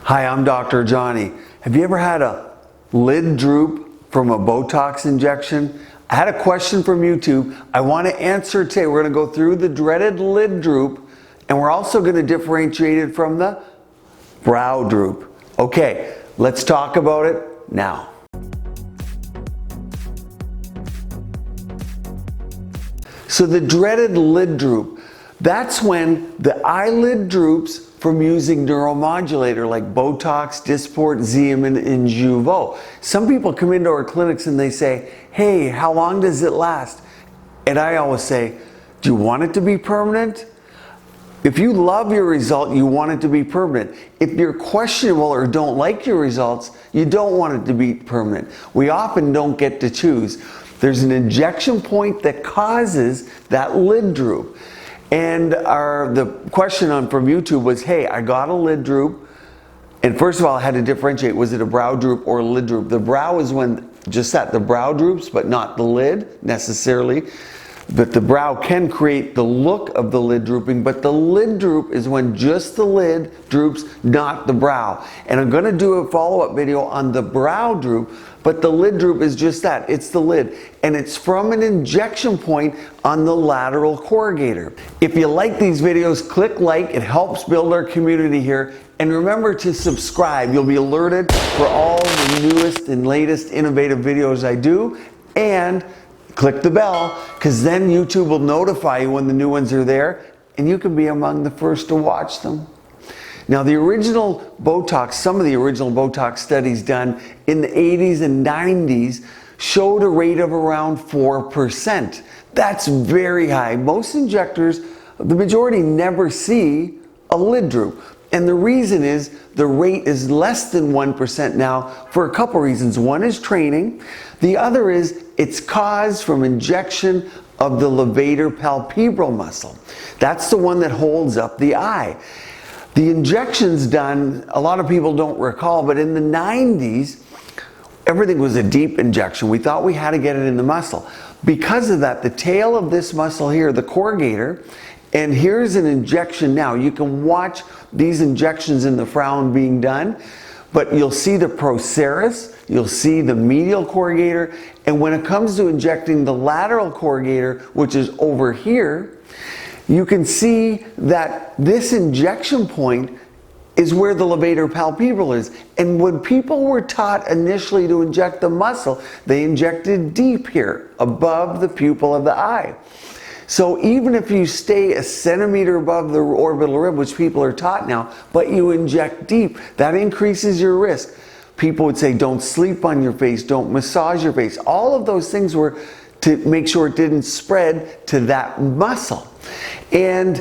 Hi, I'm Dr. Johnny. Have you ever had a lid droop from a Botox injection? I had a question from YouTube. I want to answer today. We're going to go through the dreaded lid droop, and we're also going to differentiate it from the brow droop. Okay, let's talk about it now. So the dreaded lid droop, that's when the eyelid droops from using neuromodulator like Botox, Dysport, Xeomin, and Jeuveau. Some people come into our clinics and they say, hey, how long does it last? And I always say, do you want it to be permanent? If you love your result, you want it to be permanent. If you're questionable or don't like your results, you don't want it to be permanent. We often don't get to choose. There's an injection point that causes that lid droop. And the question from YouTube was, hey, I got a lid droop. And first of all, I had to differentiate, was it a brow droop or a lid droop? The brow is when just that, the brow droops, but not the lid necessarily. But the brow can create the look of the lid drooping, but the lid droop is when just the lid droops, not the brow. And I'm gonna do a follow-up video on the brow droop, but the lid droop is just that, it's the lid. And it's from an injection point on the lateral corrugator. If you like these videos, click like, it helps build our community here. And remember to subscribe, you'll be alerted for all the newest and latest innovative videos I do. And click the bell, because then YouTube will notify you when the new ones are there, and you can be among the first to watch them. Now, the original Botox, some of the original Botox studies done in the 80s and 90s showed a rate of around 4%. That's very high. Most injectors, the majority never see a lid droop. And the reason is the rate is less than 1% now for a couple reasons. One is training. The other is it's caused from injection of the levator palpebral muscle. That's the one that holds up the eye. The injections done, a lot of people don't recall, but in the 90s, everything was a deep injection. We thought we had to get it in the muscle. Because of that, the tail of this muscle here, the corrugator, and here's an injection now. You can watch these injections in the frown being done, but you'll see the procerus, you'll see the medial corrugator, and when it comes to injecting the lateral corrugator, which is over here, you can see that this injection point is where the levator palpebral is. And when people were taught initially to inject the muscle, they injected deep here, above the pupil of the eye. So even if you stay a centimeter above the orbital rim, which people are taught now, but you inject deep, that increases your risk. People would say, don't sleep on your face, don't massage your face. All of those things were to make sure it didn't spread to that muscle. And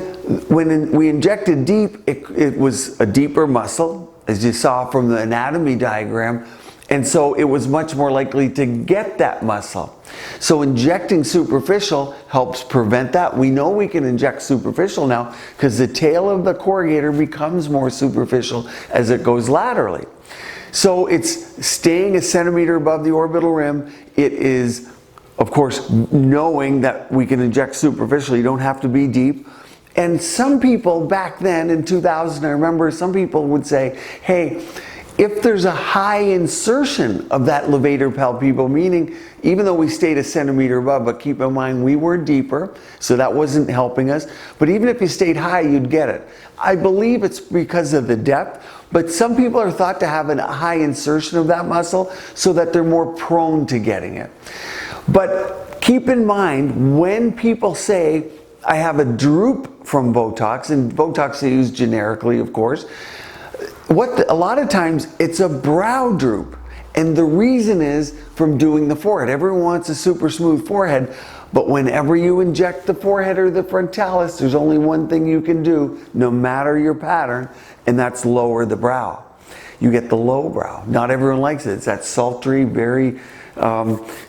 when we injected deep, it was a deeper muscle, as you saw from the anatomy diagram. And so it was much more likely to get that muscle. So injecting superficial helps prevent that. We know we can inject superficial now because the tail of the corrugator becomes more superficial as it goes laterally. So it's staying a centimeter above the orbital rim. It is, of course, knowing that we can inject superficial. You don't have to be deep. And some people back then in 2000, I remember some people would say, hey, if there's a high insertion of that levator palpebral, meaning even though we stayed a centimeter above, but keep in mind we were deeper, so that wasn't helping us. But even if you stayed high, you'd get it. I believe it's because of the depth, but some people are thought to have a high insertion of that muscle so that they're more prone to getting it. But keep in mind, when people say, I have a droop from Botox, and Botox they use generically, of course, a lot of times it's a brow droop, and the reason is from doing the forehead. Everyone wants a super smooth forehead, but whenever you inject the forehead or the frontalis, there's only one thing you can do, no matter your pattern, and that's lower the brow. You get the low brow. Not everyone likes it. It's that sultry, very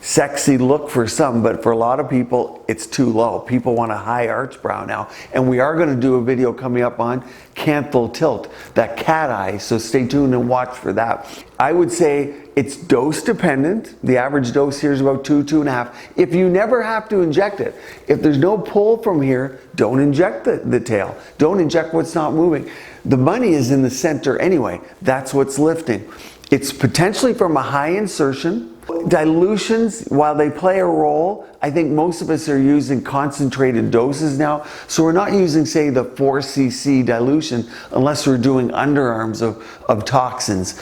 sexy look for some, but for a lot of people, it's too low. People want a high arch brow now. And we are going to do a video coming up on canthal tilt, that cat eye, so stay tuned and watch for that. I would say it's dose dependent. The average dose here is about 2.5. If you never have to inject it, if there's no pull from here, don't inject the tail. Don't inject what's not moving. The money is in the center anyway. That's what's lifting. It's potentially from a high insertion. Dilutions, while they play a role, I think most of us are using concentrated doses now. So we're not using, say, the 4 cc dilution unless we're doing underarms of toxins.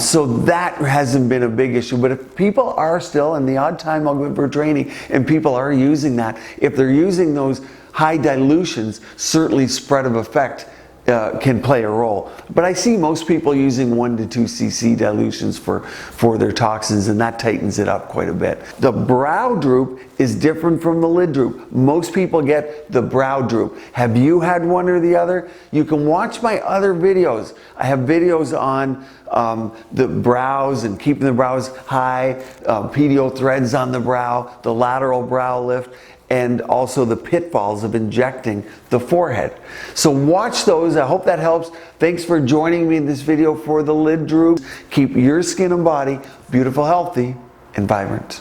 So that hasn't been a big issue. But if people are still, and the odd time I'll go for training, and people are using that, if they're using those high dilutions, certainly spread of effect can play a role. But I see most people using 1 to 2 cc dilutions for their toxins, and that tightens it up quite a bit. The brow droop is different from the lid droop. Most people get the brow droop. Have you had one or the other? You can watch my other videos. I have videos on the brows and keeping the brows high, PDO threads on the brow, the lateral brow lift, and also the pitfalls of injecting the forehead. So watch those. I hope that helps. Thanks for joining me in this video for the lid droop. Keep your skin and body beautiful, healthy, and vibrant.